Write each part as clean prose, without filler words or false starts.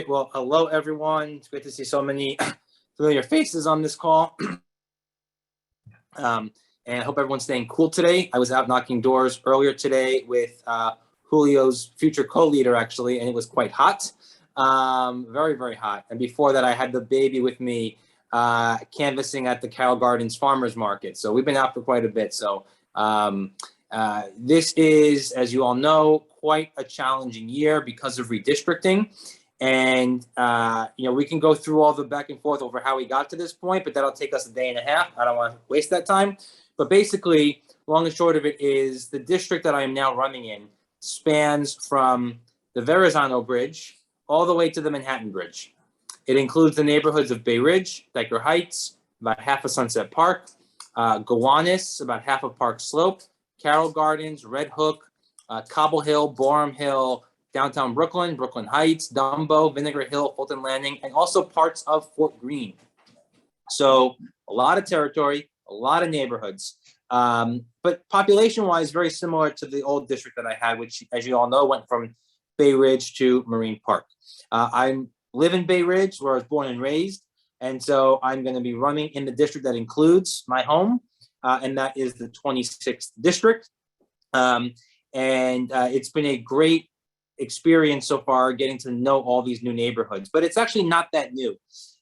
Well, hello, everyone. It's great to see so many familiar faces on this call. And I hope everyone's staying cool today. I was out knocking doors earlier today with Julio's future co-leader, actually, and it was quite hot. Very, very hot. And before that, I had the baby with me canvassing at the Carroll Gardens Farmers Market. So we've been out for quite a bit. So this is, as you all know, quite a challenging year because of redistricting. And, we can go through all the back and forth over how we got to this point, but that'll take us a day and a half. I don't want to waste that time. But basically, long and short of it is the district that I am now running in spans from the Verrazano Bridge all the way to the Manhattan Bridge. It includes the neighborhoods of Bay Ridge, Dyker Heights, about half of Sunset Park, Gounardes, about half of Park Slope, Carroll Gardens, Red Hook, Cobble Hill, Borum Hill, downtown Brooklyn, Brooklyn Heights, Dumbo, Vinegar Hill, Fulton Landing, and also parts of Fort Greene. So a lot of territory, a lot of neighborhoods, but population-wise, very similar to the old district that I had, which, as you all know, went from Bay Ridge to Marine Park. I live in Bay Ridge, where I was born and raised, and so I'm going to be running in the district that includes my home, and that is the 26th district. And it's been a great experience so far getting to know all these new neighborhoods, but it's actually not that new,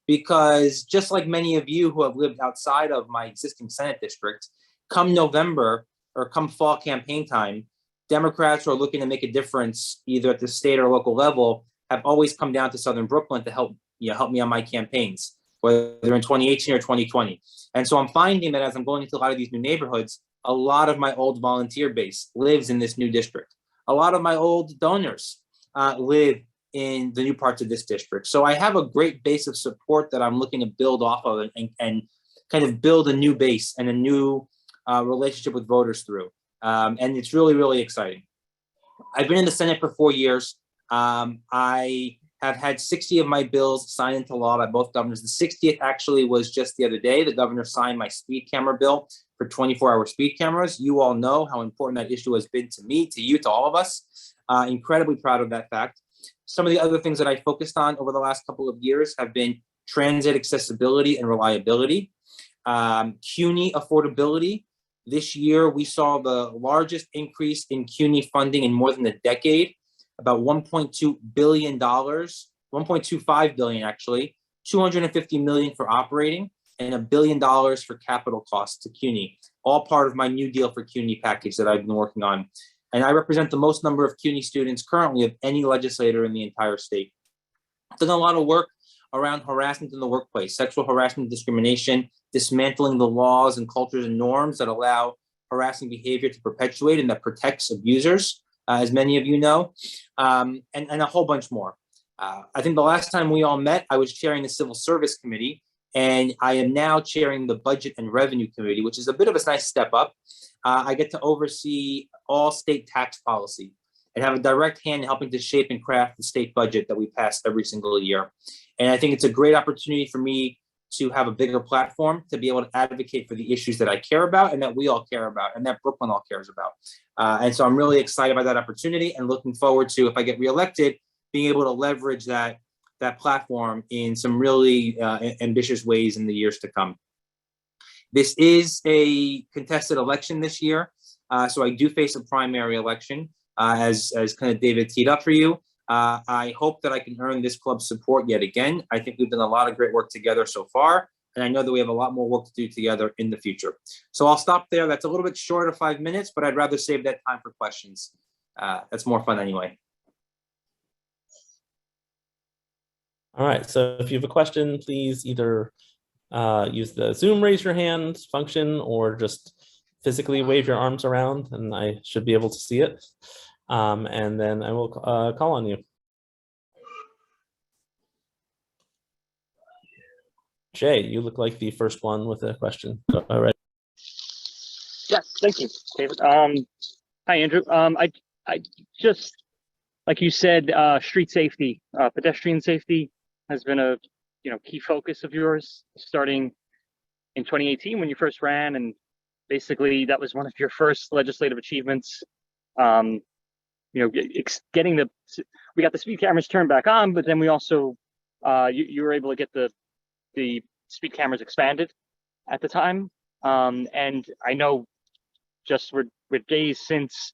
because just like many of you who have lived outside of my existing Senate district, come November or come fall campaign time, Democrats who are looking to make a difference either at the state or local level have always come down to Southern Brooklyn to help me on my campaigns, whether in 2018 or 2020. And so I'm finding that as I'm going into a lot of these new neighborhoods, a lot of my old volunteer base lives in this new district. A lot of my old donors live in the new parts of this district. So I have a great base of support that I'm looking to build off of and kind of build a new base and a new relationship with voters through. And it's really, really exciting. I've been in the Senate for 4 years. I have had 60 of my bills signed into law by both governors. The 60th actually was just the other day. The governor signed my speed camera bill for 24-hour speed cameras. You all know how important that issue has been to me, to you, to all of us. Incredibly proud of that fact. Some of the other things that I focused on over the last couple of years have been transit accessibility and reliability, CUNY affordability. This year, we saw the largest increase in CUNY funding in more than a decade, about $1.2 billion, $1.25 billion actually, $250 million for operating, and $1 billion for capital costs to CUNY, all part of my New Deal for CUNY package that I've been working on. And I represent the most number of CUNY students currently of any legislator in the entire state. I've done a lot of work around harassment in the workplace, sexual harassment and discrimination, dismantling the laws and cultures and norms that allow harassing behavior to perpetuate and that protects abusers, as many of you know, and a whole bunch more. I think the last time we all met, I was chairing the Civil Service Committee, and I am now chairing the Budget and Revenue Committee, which is a bit of a nice step up. I get to oversee all state tax policy and have a direct hand in helping to shape and craft the state budget that we pass every single year. And I think it's a great opportunity for me to have a bigger platform to be able to advocate for the issues that I care about and that we all care about and that Brooklyn all cares about. And so I'm really excited about that opportunity and looking forward to, if I get reelected, being able to leverage that platform in some really ambitious ways in the years to come. This is a contested election this year, so I do face a primary election, as kind of David teed up for you. I hope that I can earn this club's support yet again. I think we've done a lot of great work together so far, and I know that we have a lot more work to do together in the future. So I'll stop there. That's a little bit short of 5 minutes, but I'd rather save that time for questions. That's more fun anyway. All right, so if you have a question, please either use the Zoom raise your hand function or just physically wave your arms around and I should be able to see it. And then I will call on you. Jay, you look like the first one with a question. All right. Yes, thank you, David. Hi, Andrew. I just, like you said, street safety, pedestrian safety has been a key focus of yours starting in 2018 when you first ran, and basically that was one of your first legislative achievements. getting we got the speed cameras turned back on, but then we also, you were able to get the speed cameras expanded at the time. And I know just with days since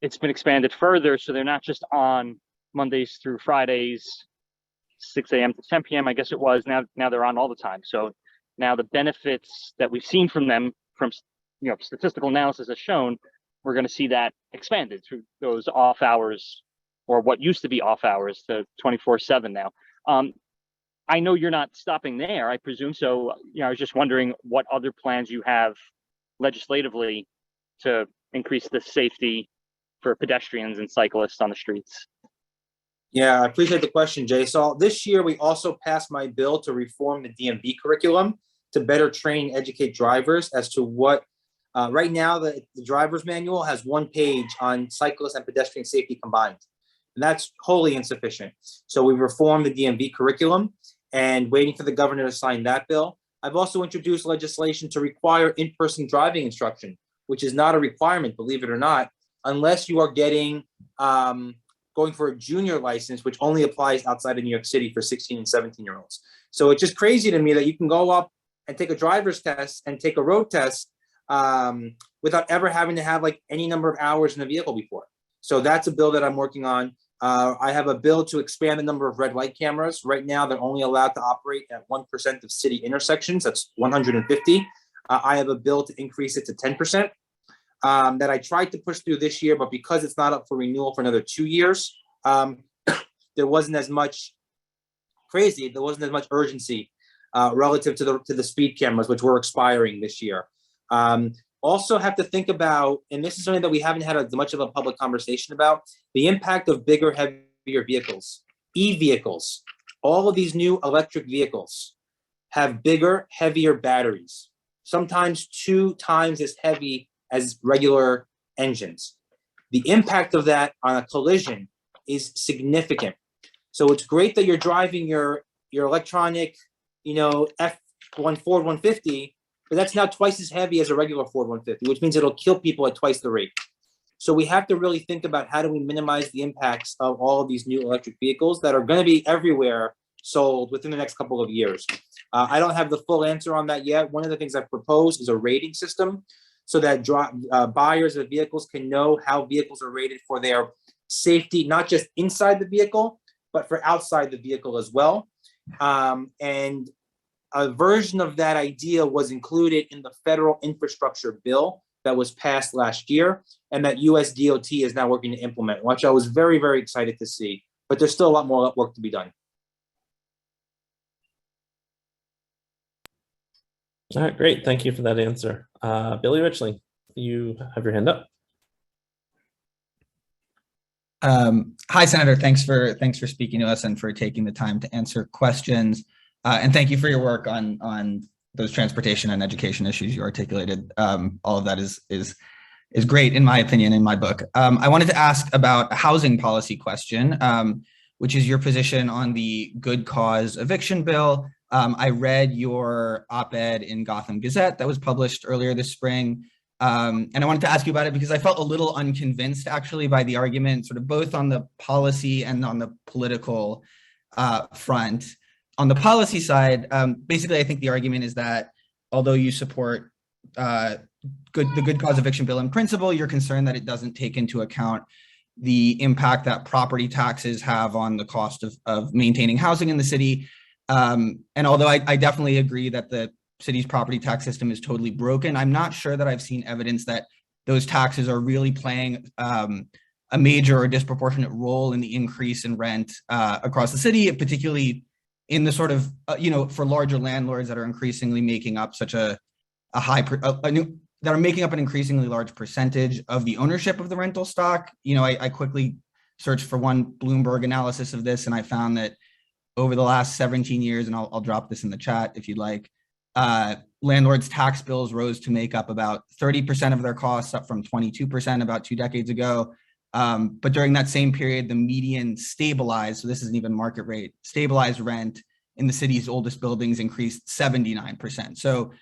it's been expanded further, so they're not just on Mondays through Fridays, 6 a.m. to 10 p.m. I guess it was. Now they're on all the time. So now the benefits that we've seen from them, from statistical analysis has shown, we're going to see that expanded through those off hours, or what used to be off hours, to 24/7 now. I know you're not stopping there, I presume. So, I was just wondering what other plans you have legislatively to increase the safety for pedestrians and cyclists on the streets. Yeah, I appreciate the question, Jay. So this year, we also passed my bill to reform the DMV curriculum to better train and educate drivers as to what, right now, the driver's manual has 1 page on cyclist and pedestrian safety combined. And that's wholly insufficient. So we reformed the DMV curriculum and waiting for the governor to sign that bill. I've also introduced legislation to require in-person driving instruction, which is not a requirement, believe it or not, unless you are getting, going for a junior license, which only applies outside of New York City for 16 and 17-year-olds. So it's just crazy to me that you can go up and take a driver's test and take a road test without ever having to have like any number of hours in a vehicle before. So that's a bill that I'm working on. I have a bill to expand the number of red light cameras. Right now, they're only allowed to operate at 1% of city intersections. That's 150. I have a bill to increase it to 10%. That I tried to push through this year, but because it's not up for renewal for another 2 years, there wasn't as much urgency relative to the speed cameras, which were expiring this year. Also have to think about, and this is something that we haven't had much of a public conversation about, the impact of bigger, heavier vehicles, e-vehicles. All of these new electric vehicles have bigger, heavier batteries, sometimes 2 times as heavy as regular engines. The impact of that on a collision is significant. So it's great that you're driving your electronic, F1 Ford 150, but that's now twice as heavy as a regular Ford 150, which means it'll kill people at twice the rate. So we have to really think about how do we minimize the impacts of all of these new electric vehicles that are going to be everywhere sold within the next couple of years. I don't have the full answer on that yet. One of the things I've proposed is a rating system so that buyers of vehicles can know how vehicles are rated for their safety, not just inside the vehicle, but for outside the vehicle as well. And a version of that idea was included in the federal infrastructure bill that was passed last year, and that US DOT is now working to implement, which I was very, very excited to see, but there's still a lot more work to be done. All right, great. Thank you for that answer. Billy Richling, you have your hand up. Hi, Senator. Thanks for speaking to us and for taking the time to answer questions. And thank you for your work on those transportation and education issues you articulated. All of that is great, in my opinion, in my book. I wanted to ask about a housing policy question, which is your position on the good cause eviction bill. I read your op-ed in Gotham Gazette that was published earlier this spring. And I wanted to ask you about it because I felt a little unconvinced actually by the argument, sort of both on the policy and on the political front. On the policy side, basically, I think the argument is that although you support the good cause eviction bill in principle, you're concerned that it doesn't take into account the impact that property taxes have on the cost of maintaining housing in the city. And although I definitely agree that the city's property tax system is totally broken, I'm not sure that I've seen evidence that those taxes are really playing a major or disproportionate role in the increase in rent across the city, particularly in the sort of, for larger landlords that are increasingly making up such that are making up an increasingly large percentage of the ownership of the rental stock. I quickly searched for one Bloomberg analysis of this, and I found that over the last 17 years, and I'll drop this in the chat if you'd like, landlords' tax bills rose to make up about 30% of their costs, up from 22% about 2 decades ago. But during that same period, the median stabilized, so this isn't even market rate, stabilized rent in the city's oldest buildings increased 79%. So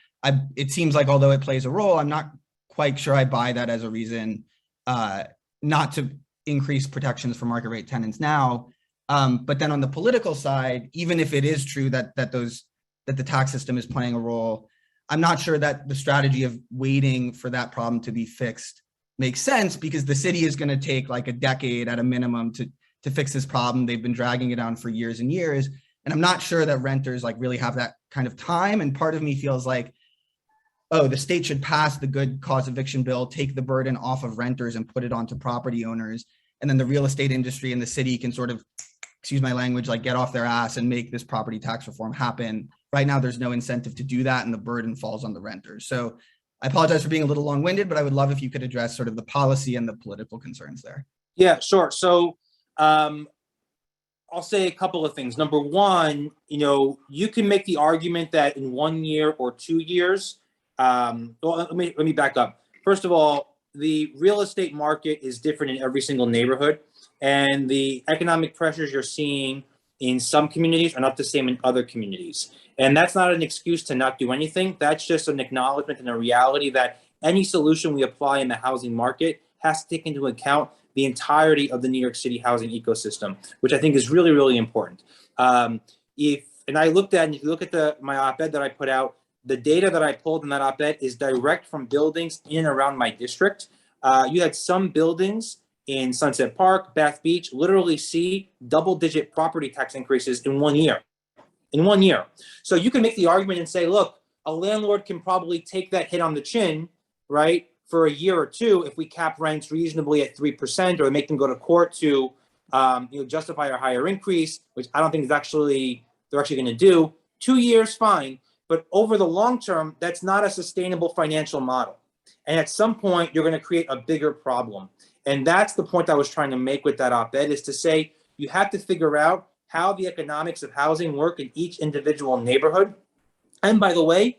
it seems like although it plays a role, I'm not quite sure I buy that as a reason not to increased protections for market rate tenants now. But then on the political side, even if it is true that the tax system is playing a role, I'm not sure that the strategy of waiting for that problem to be fixed makes sense, because the city is going to take like a decade at a minimum to fix this problem. They've been dragging it on for years and years. And I'm not sure that renters like really have that kind of time. And part of me feels like, oh, the state should pass the good cause eviction bill, take the burden off of renters and put it onto property owners. And then the real estate industry and the city can sort of, excuse my language, like get off their ass and make this property tax reform happen. Right now, there's no incentive to do that, and the burden falls on the renters. So I apologize for being a little long-winded, but I would love if you could address sort of the policy and the political concerns there. Yeah, sure. So I'll say a couple of things. Number one, you can make the argument that in 1 year or 2 years, well, let me back up. First of all, the real estate market is different in every single neighborhood, and the economic pressures you're seeing in some communities are not the same in other communities. And that's not an excuse to not do anything. That's just an acknowledgement and a reality that any solution we apply in the housing market has to take into account the entirety of the New York City housing ecosystem, which I think is really, really important. And if you look at my op-ed that I put out, the data that I pulled in that op-ed is direct from buildings in and around my district. You had some buildings in Sunset Park, Bath Beach, literally see double-digit property tax increases in 1 year. In 1 year. So you can make the argument and say, look, a landlord can probably take that hit on the chin, right, for a year or two if we cap rents reasonably at 3%, or make them go to court to justify a higher increase, which I don't think they're actually going to do. 2 years, fine. But over the long term, that's not a sustainable financial model. And at some point, you're going to create a bigger problem. And that's the point I was trying to make with that op-ed, is to say you have to figure out how the economics of housing work in each individual neighborhood. And by the way,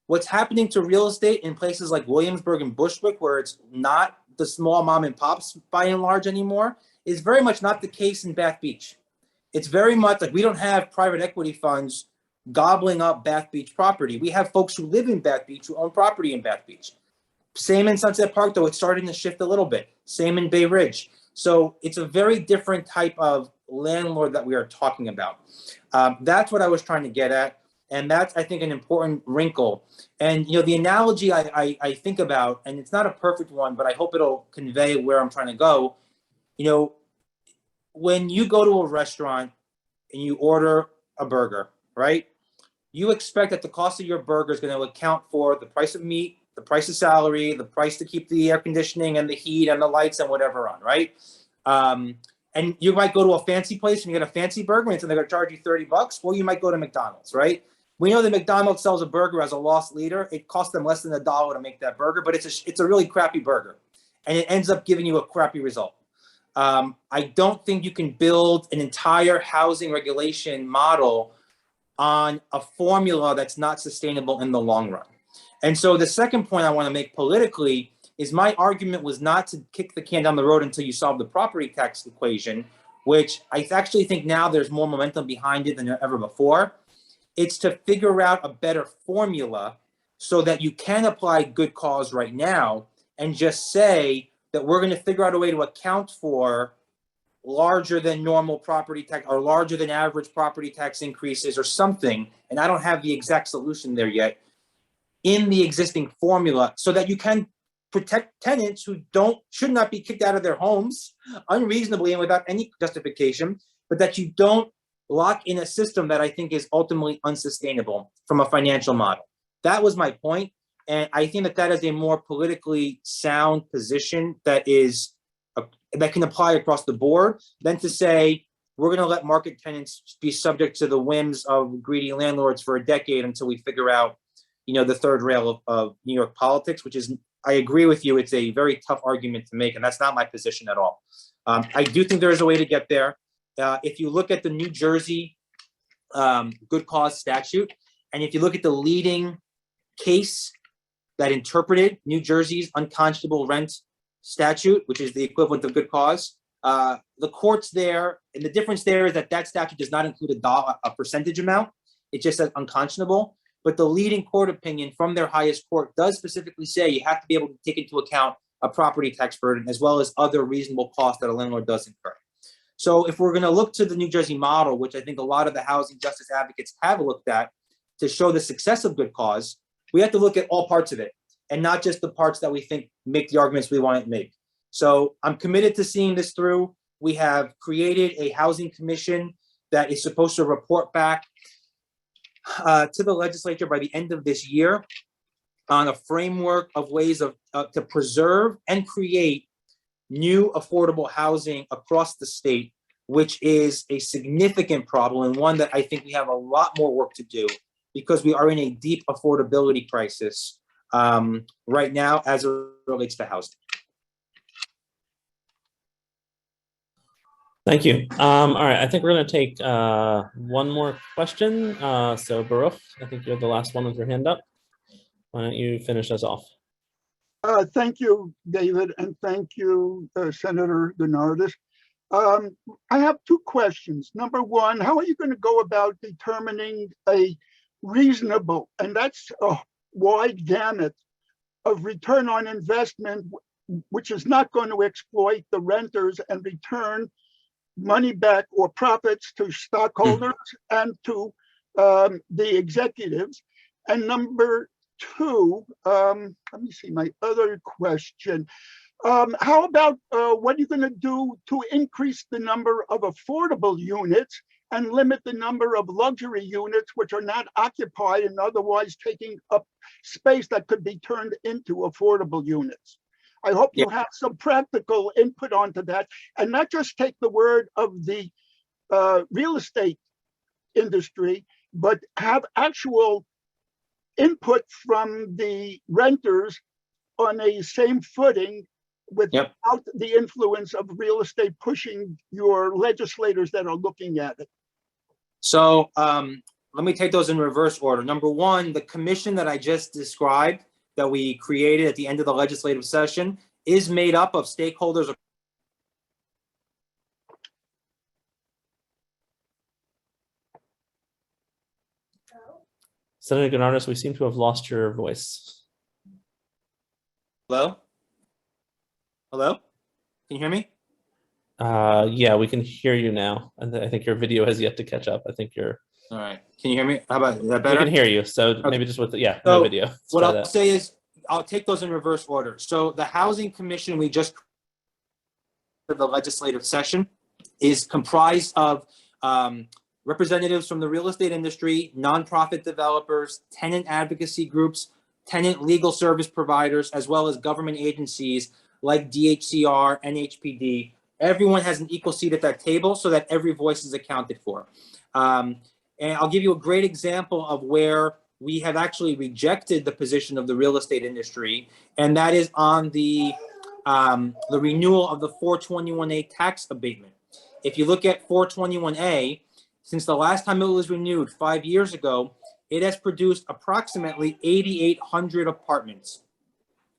what's happening to real estate in places like Williamsburg and Bushwick, where it's not the small mom and pops by and large anymore, is very much not the case in Bath Beach. It's very much like we don't have private equity funds gobbling up Bath Beach property. We have folks who live in Bath Beach who own property in Bath Beach. Same in Sunset Park, though it's starting to shift a little bit. Same in Bay Ridge. So it's a very different type of landlord that we are talking about. That's what I was trying to get at. And that's, I think, an important wrinkle. And, the analogy I think about, and it's not a perfect one, but I hope it'll convey where I'm trying to go. When you go to a restaurant and you order a burger, right? You expect that the cost of your burger is going to account for the price of meat, the price of salary, the price to keep the air conditioning and the heat and the lights and whatever on, right? And you might go to a fancy place and you get a fancy burger and they're going to charge you $30, or you might go to McDonald's, right? We know that McDonald's sells a burger as a loss leader. It costs them less than $1 to make that burger, but it's a really crappy burger, and it ends up giving you a crappy result. I don't think you can build an entire housing regulation model on a formula that's not sustainable in the long run. And so the second point I want to make politically is my argument was not to kick the can down the road until you solve the property tax equation, which I actually think now there's more momentum behind it than ever before. It's to figure out a better formula so that you can apply good cause right now and just say that we're going to figure out a way to account for larger than normal property tax or larger than average property tax increases or something. And I don't have the exact solution there yet in the existing formula, so that you can protect tenants who should not be kicked out of their homes unreasonably and without any justification, but that you don't lock in a system that I think is ultimately unsustainable from a financial model. That was my point. And I think that is a more politically sound position that can apply across the board than to say, we're going to let market tenants be subject to the whims of greedy landlords for a decade until we figure out, the third rail of New York politics, which is, I agree with you, it's a very tough argument to make, and that's not my position at all. I do think there is a way to get there. If you look at the New Jersey good cause statute, and if you look at the leading case that interpreted New Jersey's unconscionable rent statute, which is the equivalent of good cause, the courts there, and the difference there is that statute does not include a percentage amount. It just says unconscionable. But the leading court opinion from their highest court does specifically say you have to be able to take into account a property tax burden, as well as other reasonable costs that a landlord does incur. So if we're going to look to the New Jersey model, which I think a lot of the housing justice advocates have looked at to show the success of good cause, we have to look at all parts of it and not just the parts that we think make the arguments we want to make. So I'm committed to seeing this through. We have created a housing commission that is supposed to report back to the legislature by the end of this year on a framework of ways to preserve and create new affordable housing across the state, which is a significant problem and one that I think we have a lot more work to do because we are in a deep affordability crisis right now as it relates to housing. Thank you. All right, I think we're going to take one more question. So Baruch, I think you're the last one with your hand up. Why don't you finish us off? Thank you, David, and thank you, Senator Gounardes. I have two questions. Number one, how are you going to go about determining a reasonable, and that's a wide gamut of return on investment, which is not going to exploit the renters and return money back or profits to stockholders and to the executives? And number two, let me see my other question. How about what are you going to do to increase the number of affordable units and limit the number of luxury units which are not occupied and otherwise taking up space that could be turned into affordable units? I hope you have some practical input onto that and not just take the word of the real estate industry, but have actual input from the renters on a same footing without the influence of real estate pushing your legislators that are looking at it. So let me take those in reverse order. Number one, the commission that I just described that we created at the end of the legislative session is made up of stakeholders. Senator Gounardes, we seem to have lost your voice. Hello? Hello? Can you hear me? Yeah, we can hear you now. And I think your video has yet to catch up. I think you're... All right. Can you hear me? How about, is that better? We can hear you. So Okay. maybe just with the, no So video. Let's what try I'll that. say is, I'll take those in reverse order. So the Housing Commission we just the legislative session is comprised of representatives from the real estate industry, nonprofit developers, tenant advocacy groups, tenant legal service providers, as well as government agencies like DHCR, NHPD. Everyone has an equal seat at that table so that every voice is accounted for. And I'll give you a great example of where we have actually rejected the position of the real estate industry, and that is on the renewal of the 421A tax abatement. If you look at 421A, since the last time it was renewed 5 years ago, it has produced approximately 8,800 apartments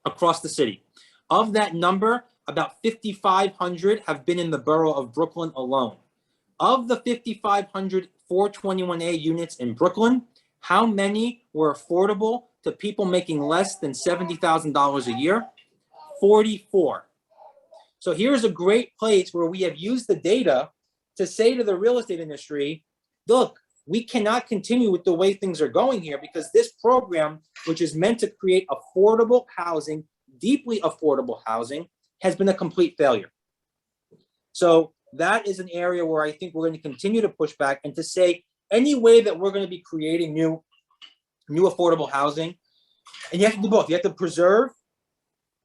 across the city. Of that number, about 5,500 have been in the borough of Brooklyn alone. Of the 5,500 421A units in Brooklyn, how many were affordable to people making less than $70,000 a year? 44. So here's a great place where we have used the data to say to the real estate industry, look, we cannot continue with the way things are going here because this program, which is meant to create affordable housing, deeply affordable housing, has been a complete failure. So that is an area where I think we're going to continue to push back and to say any way that we're going to be creating new affordable housing, and you have to do both. You have to preserve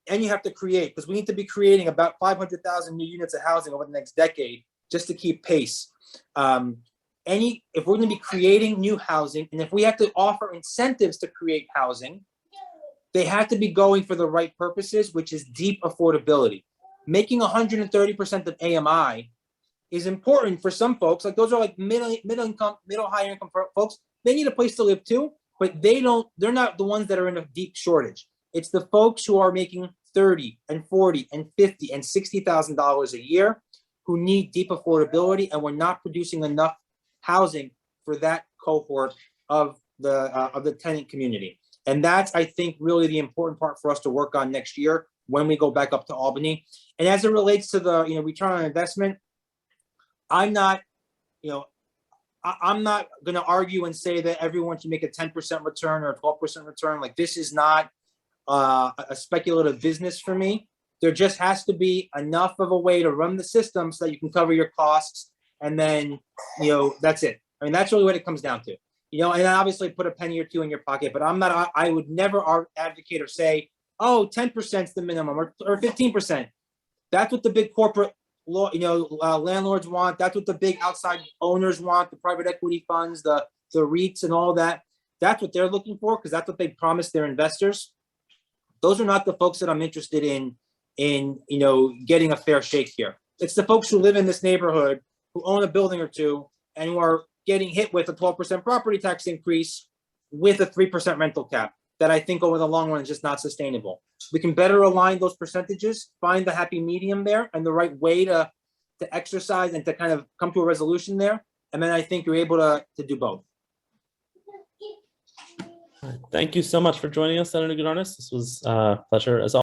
and you have to create, because we need to be creating about 500,000 new units of housing over the next decade just to keep pace. If we're going to be creating new housing, and if we have to offer incentives to create housing, they have to be going for the right purposes, which is deep affordability. Making 130% of AMI is important for some folks. Like those are like middle high income folks. They need a place to live too, but they're not the ones that are in a deep shortage. It's the folks who are making $30,000 and $40,000 and $50,000 and $60,000 a year who need deep affordability, and we're not producing enough housing for that cohort of the tenant community. And that's, I think, really the important part for us to work on next year. when we go back up to Albany. And as it relates to the, return on investment, I'm not going to argue and say that everyone should make a 10% return or a 12% return. Like, this is not a speculative business for me. There just has to be enough of a way to run the system so that you can cover your costs. And then, that's it. I mean, that's really what it comes down to, and obviously put a penny or two in your pocket, but I would never advocate or say, oh, 10% is the minimum or 15%. That's what the big corporate law, landlords want. That's what the big outside owners want, the private equity funds, the REITs and all that. That's what they're looking for, because that's what they promised their investors. Those are not the folks that I'm interested in getting a fair shake here. It's the folks who live in this neighborhood, who own a building or two, and who are getting hit with a 12% property tax increase with a 3% rental cap that I think over the long run is just not sustainable. We can better align those percentages, find the happy medium there and the right way to exercise and to kind of come to a resolution there. And then I think you're able to do both. Thank you so much for joining us, Senator Gounardes. This was a pleasure as always.